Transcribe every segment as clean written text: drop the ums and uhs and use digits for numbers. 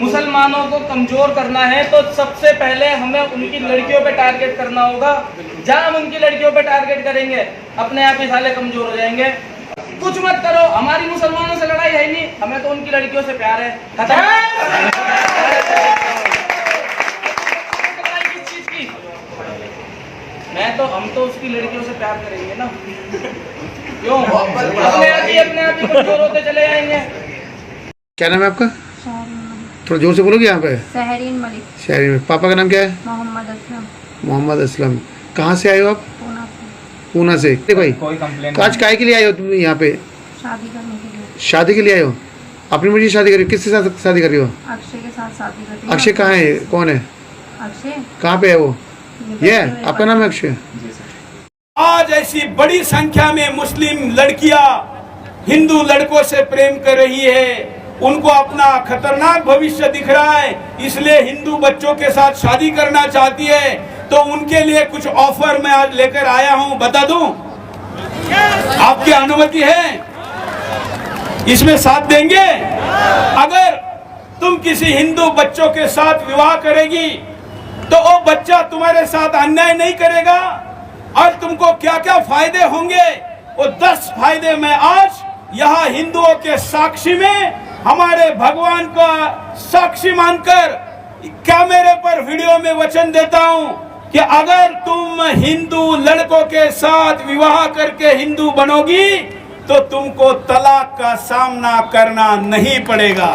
मुसलमानों को कमजोर करना है तो सबसे पहले हमें उनकी लड़कियों पे टारगेट करना होगा। जहां हम उनकी लड़कियों पे टारगेट करेंगे अपने आप ही साले कमजोर हो जाएंगे। कुछ मत करो, हमारी मुसलमानों से लड़ाई है नहीं, हमें तो उनकी लड़कियों से प्यार है। किस चीज की? हम तो उसकी लड़कियों से प्यार करेंगे ना, क्यों? अपने आप ही कमजोर होते चले जाएंगे। क्या नाम है आपका? थोड़ा जोर से बोलोगे यहाँ पे। सहरीन मलिक। शहरी में। पापा का नाम क्या है? मोहम्मद असलम। मोहम्मद असलम। कहाँ से आए हो आप? पूना से। पूना से। भाई कोई कंप्लेंट? आज काय के लिए आए हो तुम यहाँ पे? शादी करने के लिए। शादी के लिए आए हो? अपनी मर्जी शादी कर रही हो? किसके साथ शादी कर रही हो? अक्षय के साथ शादी कर रही हूँ। अक्षय कहाँ है? कौन है अक्षय? कहाँ पे है वो? ये है? आपका नाम है अक्षय? आज ऐसी बड़ी संख्या में मुस्लिम लड़कियां हिंदू लड़कों से प्रेम कर रही है, उनको अपना खतरनाक भविष्य दिख रहा है, इसलिए हिंदू बच्चों के साथ शादी करना चाहती है। तो उनके लिए कुछ ऑफर मैं आज लेकर आया हूं, बता दूं? आपकी अनुमति है? इसमें साथ देंगे? अगर तुम किसी हिंदू बच्चों के साथ विवाह करेगी तो वो बच्चा तुम्हारे साथ अन्याय नहीं करेगा और तुमको क्या क्या फायदे होंगे वो 10 फायदे मैं आज यहाँ हिंदुओं के साक्षी में, हमारे भगवान का साक्षी मानकर कैमरे पर वीडियो में वचन देता हूं कि अगर तुम हिंदू लड़कों के साथ विवाह करके हिंदू बनोगी तो तुमको तलाक का सामना करना नहीं पड़ेगा।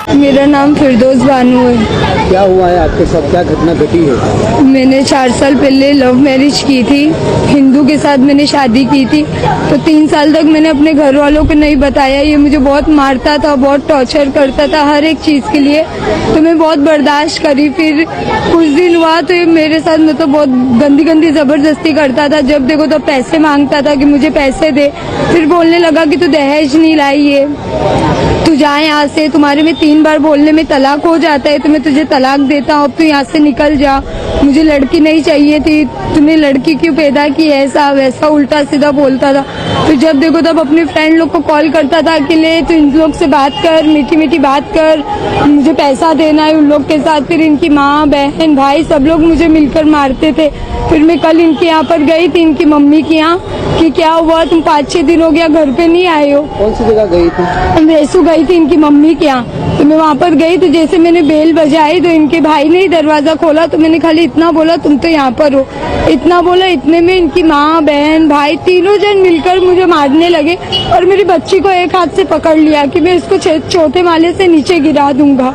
मेरा नाम फिरदौस बानू है। क्या हुआ है आपके साथ? क्या घटना घटी है? मैंने 4 साल पहले लव मैरिज की थी, हिंदू के साथ मैंने शादी की थी। तो 3 साल तक मैंने अपने घर वालों को नहीं बताया। ये मुझे बहुत मारता था, बहुत टॉर्चर करता था हर एक चीज के लिए, तो मैं बहुत बर्दाश्त करी। फिर कुछ दिन हुआ तो ये मेरे साथ मतलब बहुत गंदी गंदी जबरदस्ती करता था। जब देखो तो पैसे मांगता था कि मुझे पैसे दे। फिर बोलने लगा कि तू दहेज नहीं लाई है, तू जा यहाँ से, तुम्हारे में 3 बार बोलने में तलाक हो जाता है, तो मैं तुझे तलाक देता हूँ, अब तू यहाँ से निकल जा, मुझे लड़की नहीं चाहिए थी, तूने लड़की क्यों पैदा की, ऐसा वैसा उल्टा सीधा बोलता था। फिर जब देखो तब अपने फ्रेंड लोग को कॉल करता था कि ले तू इन लोग से बात कर, मीठी मीठी बात कर, मुझे पैसा देना है उन लोग के साथ। फिर इनकी माँ बहन भाई सब लोग मुझे मिलकर मारते थे। फिर मैं कल इनके यहाँ पर गई थी, इनकी मम्मी के यहाँ, कि क्या हुआ तुम 5-6 दिन हो गया घर पे नहीं आए हो। कौन सी जगह गई थी? वेसू गई थी इनकी मम्मी के यहाँ। तो मैं वहाँ पर गई तो जैसे मैंने बेल बजाई तो इनके भाई ने ही दरवाजा खोला, तो मैंने खाली इतना बोला तुम तो यहाँ पर हो, इतना बोला। इतने में इनकी माँ बहन भाई तीनों जन मिलकर मुझे मारने लगे और मेरी बच्ची को एक हाथ से पकड़ लिया कि मैं इसको 4थे माले से नीचे गिरा दूंगा,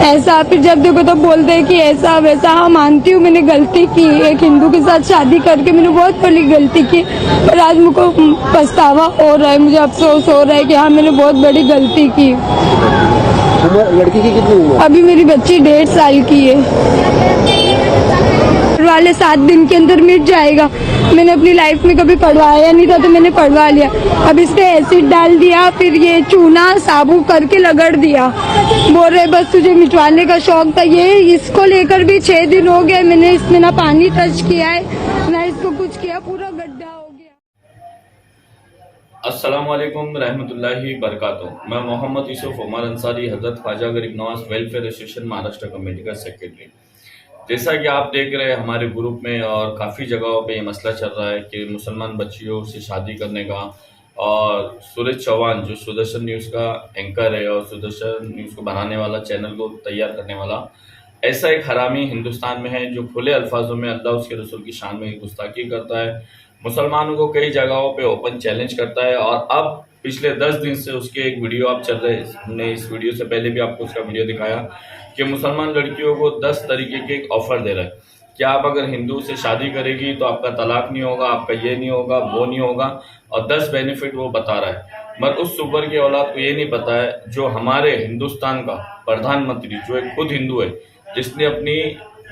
ऐसा। फिर जब देखो तो बोलते हैं कि ऐसा वैसा। हाँ मानती हूँ मैंने गलती की, एक हिंदू के साथ शादी करके मैंने बहुत बड़ी गलती की, पर आज मुझको पछतावा हो रहा है, मुझे अफसोस हो रहा है कि हाँ मैंने बहुत बड़ी गलती की। लड़की की कितनी उम्र? अभी मेरी बच्ची 1.5 साल की है। वाले 7 दिन के अंदर मिट जाएगा। मैंने अपनी लाइफ में कभी पढ़वाया नहीं था तो मैंने पढ़वा लिया। अब इसमें एसिड डाल दिया, फिर ये चूना साबुन करके लगड़ दिया। बोल रहे बस तुझे मिटवाने का शौक था। ये इसको लेकर भी 6 दिन हो गए, मैंने इसमें ना पानी टच किया है ना इसको कुछ किया, पूरा गड्ढा हो गया। अस्सलामुअलैकुम रहमतुल्लाहि बरकातुहू। मैं मोहम्मद यूसुफ उमर अंसारी, हजरत ख्वाजा गरीब Nawaz welfare association Maharashtra committee का सेक्रेटरी। जैसा कि आप देख रहे हैं हमारे ग्रुप में और काफ़ी जगहों पे ये मसला चल रहा है कि मुसलमान बच्चियों से शादी करने का, और सूरज चौहान जो सुदर्शन न्यूज़ का एंकर है और सुदर्शन न्यूज़ को बनाने वाला, चैनल को तैयार करने वाला, ऐसा एक हरामी हिंदुस्तान में है जो खुले अल्फाजों में अल्लाह उसके रसूल की शान में गुस्ताखी करता है, मुसलमानों को कई जगहों पे ओपन चैलेंज करता है। और अब पिछले 10 दिन से उसके एक वीडियो आप चल रहे हैं, हमने इस वीडियो से पहले भी आपको उसका वीडियो दिखाया कि मुसलमान लड़कियों को 10 तरीके के एक ऑफर दे रहा है कि आप अगर हिंदू से शादी करेगी तो आपका तलाक नहीं होगा, आपका ये नहीं होगा, वो नहीं होगा, और 10 बेनिफिट वो बता रहा है। मगर उस सुपर की औलाद को ये नहीं पता है जो हमारे हिंदुस्तान का प्रधानमंत्री, जो एक खुद हिंदू है, जिसने अपनी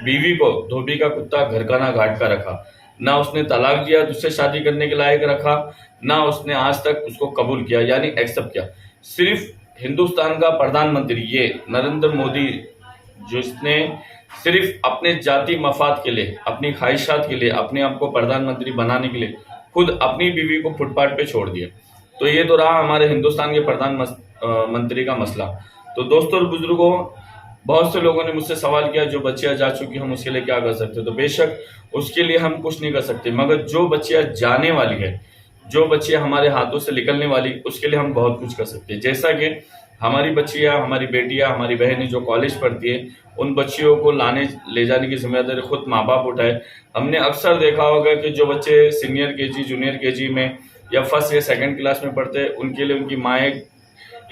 बीवी को धोबी का कुत्ता घरखाना घाट का रखा, ना उसने तलाक दिया, दूसरे शादी करने के लायक रखा, ना उसने आज तक उसको कबूल किया यानी एक्सेप्ट किया। सिर्फ हिंदुस्तान का प्रधानमंत्री ये नरेंद्र मोदी, जिसने सिर्फ अपने जाति मफाद के लिए, अपनी ख्वाहिशात के लिए, अपने आप को प्रधानमंत्री बनाने के लिए खुद अपनी बीवी को फुटपाथ पे छोड़ दिया। तो ये तो रहा हमारे हिंदुस्तान के प्रधानमंत्री का मसला। तो दोस्तों और बुजुर्गों, बहुत से लोगों ने मुझसे सवाल किया जो बच्चियां जा चुकी हम उसके लिए क्या कर सकते हैं। तो बेशक उसके लिए हम कुछ नहीं कर सकते, मगर जो बच्चियां जाने वाली है, जो बच्चियां हमारे हाथों से निकलने वाली, उसके लिए हम बहुत कुछ कर सकते हैं। जैसा कि हमारी बच्चियां, हमारी बेटियां, हमारी बहनें जो कॉलेज पढ़ती है, उन बच्चियों को लाने ले जाने की जिम्मेदारी खुद माँ बाप उठाए। हमने अक्सर देखा होगा कि जो बच्चे सीनियर केजी, जूनियर केजी में या फर्स्ट या सेकंड क्लास में पढ़ते हैं, उनके लिए उनकी माएँ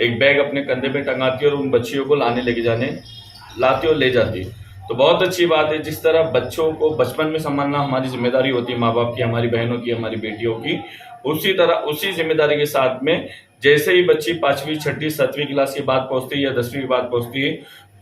एक बैग अपने कंधे पे टंगाती है और उन बच्चियों को लाती और ले जाती है। तो बहुत अच्छी बात है। जिस तरह बच्चों को बचपन में संभालना हमारी जिम्मेदारी होती है, माँ बाप की, हमारी बहनों की, हमारी बेटियों की, उसी तरह उसी जिम्मेदारी के साथ में जैसे ही बच्ची 5वीं, 6ठी, 7वीं क्लास की बात पहुंचती है या 10वीं की बात पहुंचती है,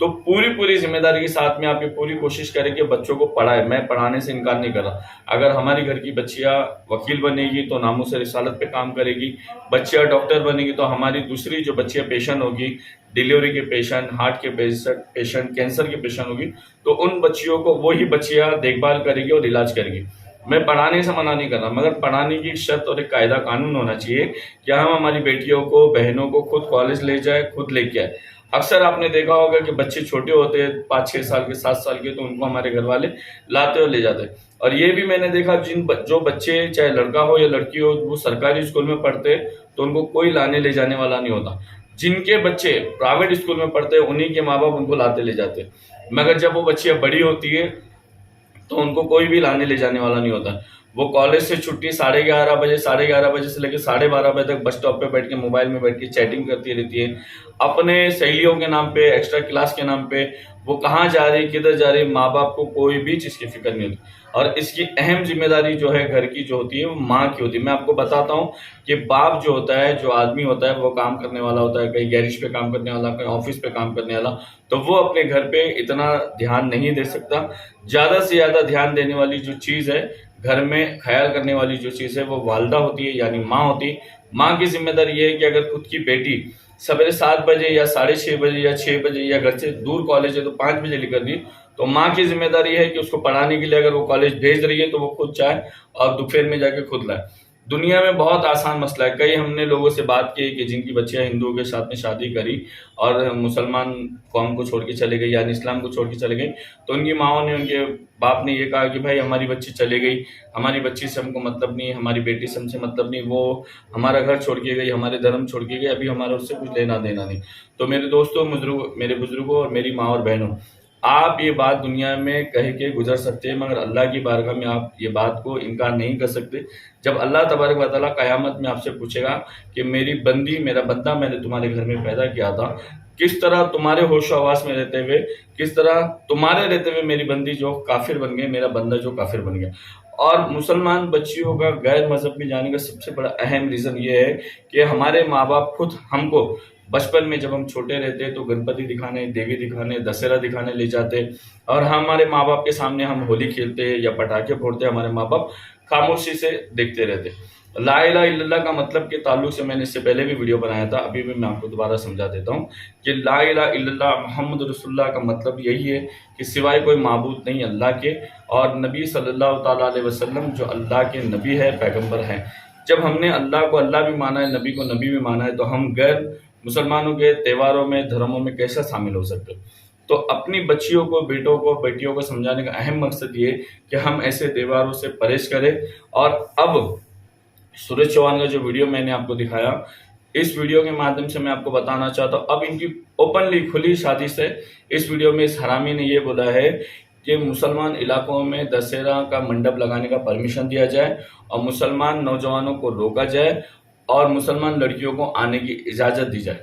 तो पूरी जिम्मेदारी के साथ में आप ये पूरी कोशिश करें कि बच्चों को पढ़ाए। मैं पढ़ाने से इनकार नहीं कर रहा। अगर हमारी घर की बच्चियां वकील बनेगी तो नामूस रिसालत पे काम करेगी, बच्चियां डॉक्टर बनेगी तो हमारी दूसरी जो बच्चियां पेशेंट होगी, डिलीवरी के पेशेंट, हार्ट के पेशेंट, कैंसर के पेशेंट होगी, तो उन बच्चियों को वही बच्चियां देखभाल करेगी और इलाज करेगी। मैं पढ़ाने से मना नहीं कर रहा, मगर पढ़ाने की शर्त और एक कायदा कानून होना चाहिए कि हम हमारी बेटियों को, बहनों को खुद कॉलेज ले जाए, खुद लेके आए। अक्सर आपने देखा होगा कि बच्चे छोटे होते हैं, 5-6 साल के, 7 साल के, तो उनको हमारे घर वाले लाते और ले जाते। और ये भी मैंने देखा जो बच्चे, चाहे लड़का हो या लड़की हो, वो सरकारी स्कूल में पढ़ते तो उनको कोई लाने ले जाने वाला नहीं होता। जिनके बच्चे प्राइवेट स्कूल में पढ़ते हैं, उन्हीं के माँ बाप उनको लाते ले जाते। मगर जब वो बच्चियां बड़ी होती है तो उनको कोई भी लाने ले जाने वाला नहीं होता। वो कॉलेज से छुट्टी 11:30 बजे, 11:30 बजे से लेकर 12:30 बजे तक बस स्टॉप पे बैठ के मोबाइल में बैठ के चैटिंग करती रहती है अपने सहेलियों के नाम पे, एक्स्ट्रा क्लास के नाम पे। वो कहाँ जा रही, किधर जा रही, माँ बाप को कोई भी चीज़ की फिक्र नहीं होती। और इसकी अहम जिम्मेदारी जो है घर की जो होती है वो माँ की होती है। मैं आपको बताता हूँ कि बाप जो होता है, जो आदमी होता है, वो काम करने वाला होता है, कहीं गैरेज पे काम करने वाला, कहीं ऑफिस पे काम करने वाला, तो वो अपने घर पे इतना ध्यान नहीं दे सकता। ज़्यादा से ज़्यादा ध्यान देने वाली जो चीज़ है, घर में ख्याल करने वाली जो चीज़ है, वो वालदा होती है, यानी माँ होती है। माँ की जिम्मेदारी ये है कि अगर खुद की बेटी सवेरे 7 बजे या 6:30 बजे या 6 बजे या घर से दूर कॉलेज है तो 5 बजे निकल दी, तो माँ की जिम्मेदारी है कि उसको पढ़ाने के लिए अगर वो कॉलेज भेज रही है तो वो खुद जाए और दोपहर में जाके खुद लाए। दुनिया में बहुत आसान मसला है। कई हमने लोगों से बात की कि जिनकी बच्चियां हिंदुओं के साथ में शादी करी और मुसलमान कौम को छोड़ के चले गई, यानी इस्लाम को छोड़ के चले गई, तो उनकी माओं ने, उनके बाप ने ये कहा कि भाई हमारी बच्ची चले गई, हमारी बच्ची से हमको मतलब नहीं, हमारी बेटी से हमसे मतलब नहीं, वो हमारा घर छोड़ के गई, हमारे धर्म छोड़ के गई, अभी हमारा उससे कुछ लेना देना नहीं। तो मेरे दोस्तों, मेरे बुजुर्गों और मेरी माँ और बहनों, आप ये बात दुनिया में कह के गुजर सकते हैं, मगर अल्लाह की बारगाह में आप ये बात को इनकार नहीं कर सकते। जब अल्लाह तबारक व तआला क़यामत में आपसे पूछेगा कि मेरी बंदी, मेरा बंदा, मैंने तुम्हारे घर में पैदा किया था, किस तरह तुम्हारे होशो हवास में रहते हुए, किस तरह तुम्हारे रहते हुए मेरी बंदी जो काफिर बन गई, मेरा बंदा जो काफिर बन गया। और मुसलमान बच्चियों का गैर मजहब में जाने का सबसे बड़ा अहम रीज़न ये है कि हमारे माँ बाप खुद हमको बचपन में जब हम छोटे रहते तो गणपति दिखाने, देवी दिखाने, दशहरा दिखाने ले जाते, और हमारे माँ बाप के सामने हम होली खेलते या पटाखे फोड़ते, हमारे माँ बाप खामोशी से देखते रहते। ला इलाहा इल्लल्लाह का मतलब के ताल्लुक से मैंने इससे पहले भी वीडियो बनाया था, अभी भी मैं आपको दोबारा समझा देता हूँ कि ला इलाहा इल्लल्लाह मोहम्मद रसूलुल्लाह का मतलब यही है कि सिवाय कोई माबूद नहीं अल्लाह के, और नबी सल्लल्लाहु ताला अलैहि वसल्लम जो अल्लाह के नबी है, पैगंबर हैं। जब हमने अल्लाह को अल्लाह भी माना है, नबी को नबी भी माना है, तो हम गैर मुसलमानों के त्योहारों में, धर्मों में कैसे शामिल हो सकते? तो अपनी बच्चियों को, बेटों को, बेटियों को समझाने का अहम मकसद ये कि हम ऐसे त्योहारों से परहेज करें। और अब सूरज चौहान का जो वीडियो मैंने आपको दिखाया, इस वीडियो के माध्यम से मैं आपको बताना चाहता हूँ, अब इनकी ओपनली खुली शादी से इस वीडियो में इस हरामी ने ये बोला है कि मुसलमान इलाकों में दशहरा का मंडप लगाने का परमिशन दिया जाए और मुसलमान नौजवानों को रोका जाए और मुसलमान लड़कियों को आने की इजाज़त दी जाए।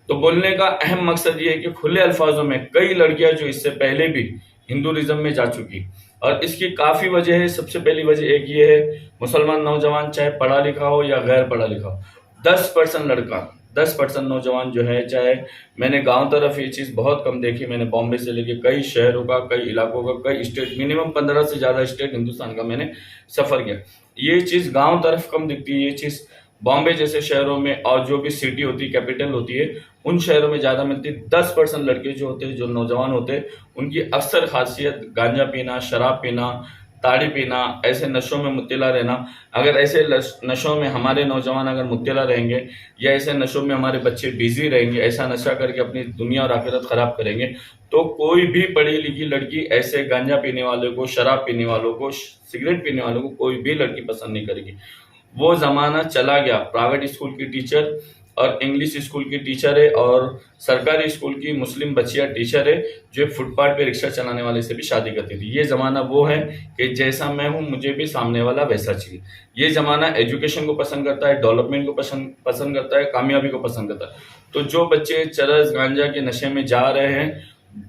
तो बोलने का अहम मकसद ये है कि खुले अल्फाजों में कई लड़कियां जो इससे पहले भी हिंदुइज्म में जा चुकी, और इसकी काफ़ी वजह है। सबसे पहली वजह एक ये है, मुसलमान नौजवान चाहे पढ़ा लिखा हो या गैर पढ़ा लिखा हो, 10% लड़का, 10% नौजवान जो है, चाहे मैंने गांव तरफ ये चीज़ बहुत कम देखी, मैंने बॉम्बे से लेके कई शहरों का, कई इलाकों का, कई स्टेट, मिनिमम 15 से ज़्यादा स्टेट हिंदुस्तान का मैंने सफ़र किया। ये चीज़ गांव तरफ कम दिखती है, ये चीज़ बॉम्बे जैसे शहरों में और जो भी सिटी होती है, कैपिटल होती है, उन शहरों में ज़्यादा मिलती है। 10% लड़के जो होते हैं, जो नौजवान होते हैं, उनकी अक्सर खासियत गांजा पीना, शराब पीना, ताड़ी पीना, ऐसे नशों में मुब्तला रहना, अगर ऐसे नशों में हमारे नौजवान अगर मुब्तला रहेंगे या ऐसे नशों में हमारे बच्चे बिजी रहेंगे, ऐसा नशा करके अपनी दुनिया और आखिरत खराब करेंगे, तो कोई भी पढ़ी लिखी लड़की ऐसे गांजा पीने वालों को, शराब पीने वालों को, सिगरेट पीने वालों को कोई भी लड़की पसंद नहीं करेगी। वो ज़माना चला गया। प्राइवेट स्कूल की टीचर और इंग्लिश स्कूल की टीचर है और सरकारी स्कूल की मुस्लिम बच्चियां टीचर है जो फुटपाथ पे रिक्शा चलाने वाले से भी शादी करती थी। ये ज़माना वो है कि जैसा मैं हूँ मुझे भी सामने वाला वैसा चाहिए। ये ज़माना एजुकेशन को पसंद करता है, डेवलपमेंट को पसंद करता है, कामयाबी को पसंद करता है। तो जो बच्चे चरस गांजा के नशे में जा रहे हैं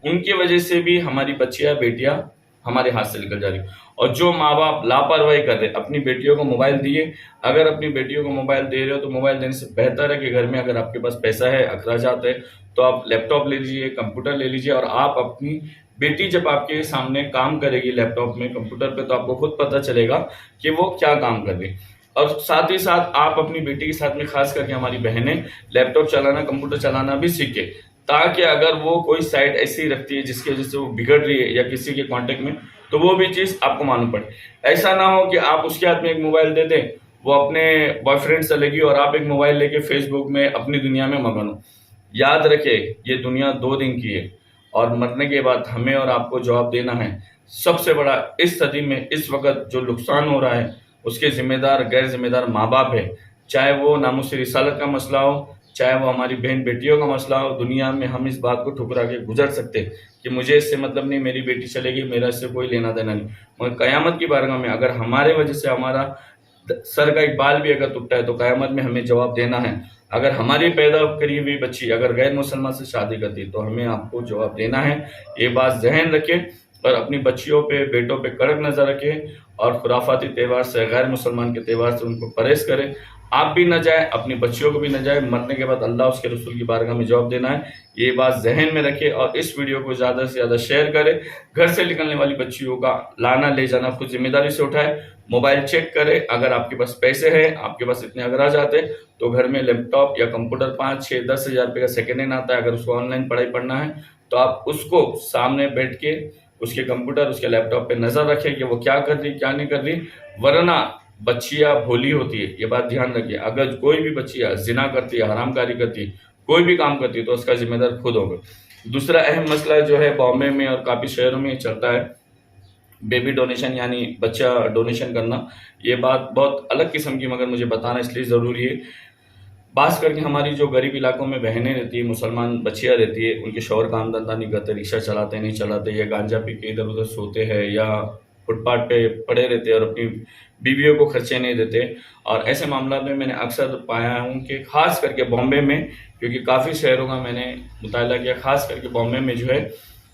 उनकी वजह से भी हमारी बच्चियां बेटियां हमारे हाथ से निकल जा रही। और जो माँ बाप लापरवाही कर रहे, अपनी बेटियों को मोबाइल दिए, अगर अपनी बेटियों को मोबाइल दे रहे हो तो मोबाइल देने से बेहतर है कि घर में अगर आपके पास पैसा है, अखराजात है, तो आप लैपटॉप ले लीजिए, कंप्यूटर ले लीजिए और आप अपनी बेटी जब आपके सामने काम करेगी लैपटॉप में, कंप्यूटर पे, तो आपको खुद पता चलेगा कि वो क्या काम कर रही। और साथ ही साथ आप अपनी बेटी के साथ में खास करके हमारी बहनें लैपटॉप चलाना, कंप्यूटर चलाना भी सीखे, ताकि अगर वो कोई साइट ऐसी रखती है जिसकी वजह से वो बिगड़ रही है या किसी के कांटेक्ट में, तो वो भी चीज़ आपको मालूम पड़े। ऐसा ना हो कि आप उसके हाथ में एक मोबाइल दे दें, वो अपने बॉयफ्रेंड से लगी और आप एक मोबाइल लेके फेसबुक में अपनी दुनिया में मगन हो। याद रखे ये दुनिया 2 दिन की है और मरने के बाद हमें और आपको जवाब देना है। सबसे बड़ा इस सदी में इस वक्त जो नुकसान हो रहा है उसके जिम्मेदार गैर जिम्मेदार माँ बाप है। चाहे वो नामुस रिसालत का मसला हो, चाहे वो हमारी बहन बेटियों का मसला हो। दुनिया में हम इस बात को ठुकरा के गुजर सकते कि मुझे इससे मतलब नहीं, मेरी बेटी चलेगी, मेरा इससे कोई लेना देना नहीं, मगर क़यामत की बारगाह में अगर हमारे वजह से हमारा सर का एक बाल भी अगर टूटा है तो क़यामत में हमें जवाब देना है। अगर हमारी पैदा करी हुई बच्ची अगर गैर मुसलमान से शादी करती तो हमें आपको जवाब देना है। ये बात जहन रखें और अपनी बच्चियों पे, बेटों पे कड़क नज़र रखें और खुराफाती त्यौहार से, गैर मुसलमान के त्यौहार से उनको परहेज करें। आप भी न जाए, अपनी बच्चियों को भी न जाए, मरने के बाद अल्लाह उसके रसूल की बारगाह में जवाब देना है। ये बात जहन में रखें और इस वीडियो को ज़्यादा से ज़्यादा शेयर करें। घर से निकलने वाली बच्चियों का लाना ले जाना खुद जिम्मेदारी से उठाए। मोबाइल चेक करें, अगर आपके पास पैसे हैं, आपके पास इतने अखराज आते हैं तो घर में लैपटॉप या कंप्यूटर 5, 6, 10 हज़ार रुपये का सेकेंड हैंड आता है। अगर उसको ऑनलाइन पढ़ाई पढ़ना है तो आप उसको सामने बैठ के उसके कंप्यूटर, उसके लैपटॉप पे नज़र रखें कि वो क्या कर रही, क्या नहीं कर रही। वरना बच्चियां भोली होती है, ये बात ध्यान रखिए। अगर कोई भी बच्चियां जिना करती है, हरामकारी करती है, कोई भी काम करती है तो उसका जिम्मेदार खुद होगा। दूसरा अहम मसला जो है बॉम्बे में और काफ़ी शहरों में चलता है, बेबी डोनेशन यानी बच्चा डोनेशन करना। ये बात बहुत अलग किस्म की, मगर मुझे बताना इसलिए ज़रूरी है। खास करके हमारी जो गरीब इलाकों में बहनें रहती है, मुसलमान बच्चियाँ रहती है, उनके शौहर काम धंधा नहीं करते, रिक्शा चलाते नहीं चलाते, या गांजा पी के इधर उधर सोते हैं या फुटपाथ पे पड़े रहते हैं और अपनी बीवियों को खर्चे नहीं देते। और ऐसे मामला में मैंने अक्सर पाया हूँ कि खास करके बॉम्बे में, क्योंकि काफ़ी शहरों का मैंने मुताला किया, खास करके बॉम्बे में जो है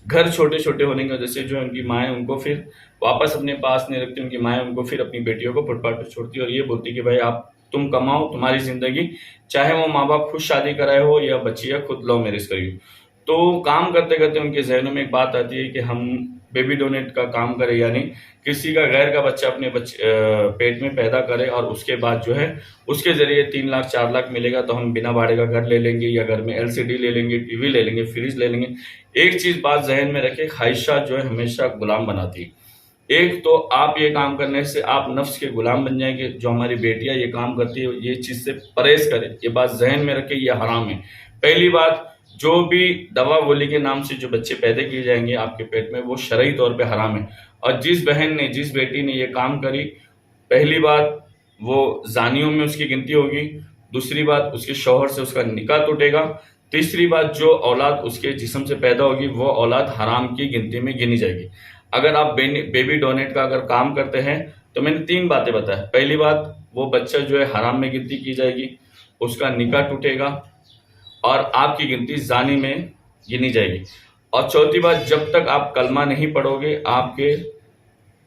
घर छोटे छोटे होने की वजह से जो उनकी माएँ उनको फिर वापस अपने पास नहीं रखती। उनकी माएँ उनको फिर अपनी बेटियों को फुटपाथ पर छोड़ती और ये बोलती कि भाई आप तुम कमाओ, तुम्हारी ज़िंदगी, चाहे वो माँ बाप खुद शादी कराए हो या बच्चियाँ खुद लव मैरिज करी हो। तो काम करते करते उनके जहनों में एक बात आती है कि हम बेबी डोनेट का काम करें, यानी किसी का गैर का बच्चा अपने पेट में पैदा करे और उसके बाद जो है उसके ज़रिए 3 लाख 4 लाख मिलेगा तो हम बिना भाड़े का घर ले लेंगे या घर में LCD ले लेंगे, टीवी ले लेंगे, फ्रिज ले लेंगे। एक चीज़ बात जहन में रखें, ख्वाहिशात जो है हमेशा गुलाम बनाती है। एक तो आप ये काम करने से आप नफ्स के गुलाम बन जाएंगे। जो हमारी बेटियां ये काम करती है ये चीज़ से परहेज करें, ये बात जहन में रखें, ये हराम है। पहली बात, जो भी दवा गोली के नाम से जो बच्चे पैदा किए जाएंगे आपके पेट में, वो शरई तौर पे हराम है। और जिस बहन ने, जिस बेटी ने ये काम करी, पहली बात वो जानियों में उसकी गिनती होगी। दूसरी बात, उसके शौहर से उसका निकाह टूटेगा। तीसरी बात, जो औलाद उसके जिस्म से पैदा होगी वो औलाद हराम की गिनती में गिनी जाएगी। अगर आप बेबी डोनेट का अगर काम करते हैं तो मैंने 3 बातें बताया। पहली बात, वो बच्चा जो है हराम में गिनती की जाएगी, उसका निकाह टूटेगा और आपकी गिनती जानी में गिनी जाएगी। और चौथी बात, जब तक आप कलमा नहीं पढ़ोगे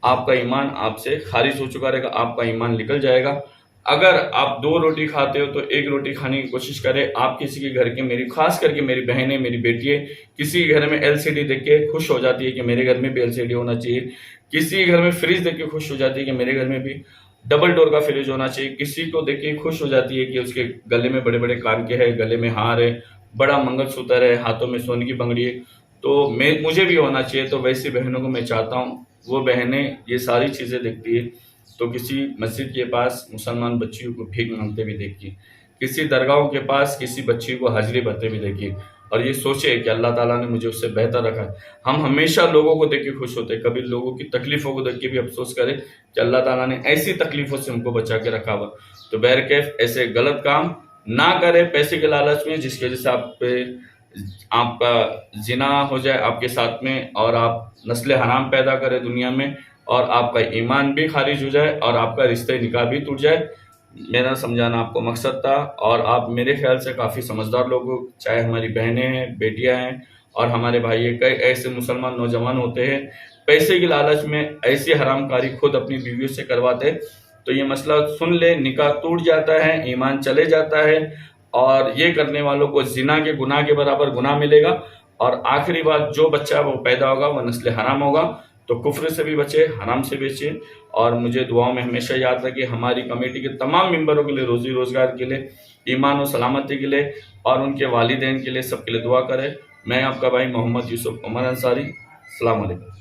आपका ईमान आपसे खारिज हो चुका रहेगा, आपका ईमान निकल जाएगा। अगर आप 2 रोटी खाते हो तो 1 रोटी खाने की कोशिश करें। आप किसी के घर के, मेरी खास करके मेरी बहनें, मेरी बेटियाँ किसी के घर में LCD देख के खुश हो जाती है कि मेरे घर में भी LCD होना चाहिए। किसी के घर में फ्रिज देख के खुश हो जाती है कि मेरे घर में भी डबल डोर का फ्रिज होना चाहिए। किसी को देख के खुश हो जाती है कि उसके गले में बड़े बड़े कान के है, गले में हार है, बड़ा मंगलसूत्र है, हाथों में सोने की बंगड़ी है। तो मुझे भी होना चाहिए। तो वैसी बहनों को मैं चाहता हूँ, वो बहनें ये सारी चीज़ें देखती है तो किसी मस्जिद के पास मुसलमान बच्चियों को भीख मांगते भी देखिए, किसी दरगाहों के पास किसी बच्ची को हाजिरी भरते भी देखिए, और ये सोचे कि अल्लाह ताला ने मुझे उससे बेहतर रखा है। हम हमेशा लोगों को देख के खुश होते हैं, कभी लोगों की तकलीफ़ों को देख के भी अफसोस करें कि अल्लाह ताला ने ऐसी तकलीफ़ों से हमको बचा के रखा हुआ। तो बहरकैफ ऐसे गलत काम ना करें पैसे के लालच में, जिसकी वजह से आपका जिना हो जाए आपके साथ में, और आप नस्ल हराम पैदा करें दुनिया में, और आपका ईमान भी खारिज हो जाए और आपका रिश्ते निकाह भी टूट जाए। मेरा समझाना आपको मकसद था, और आप मेरे ख्याल से काफ़ी समझदार लोग हो, चाहे हमारी बहनें हैं, बेटियां हैं और हमारे भाई हैं। कई ऐसे मुसलमान नौजवान होते हैं पैसे की लालच में ऐसी हरामकारी खुद अपनी बीवियों से करवाते, तो ये मसला सुन ले, निकाह टूट जाता है, ईमान चले जाता है, और ये करने वालों को जिना के गुनाह के बराबर गुनाह मिलेगा। और आखिरी बात, जो बच्चा वो पैदा होगा वो नस्ल हराम होगा। तो कुफ्र से भी बचे, हराम से बचे, और मुझे दुआओं में हमेशा याद रखिए। हमारी कमेटी के तमाम मेंबरों के लिए, रोजी रोजगार के लिए, ईमान और सलामती के लिए, और उनके वालिदैन के लिए, सबके लिए दुआ करें। मैं आपका भाई मोहम्मद यूसुफ उमर अंसारी। अस्सलाम वालेकुम।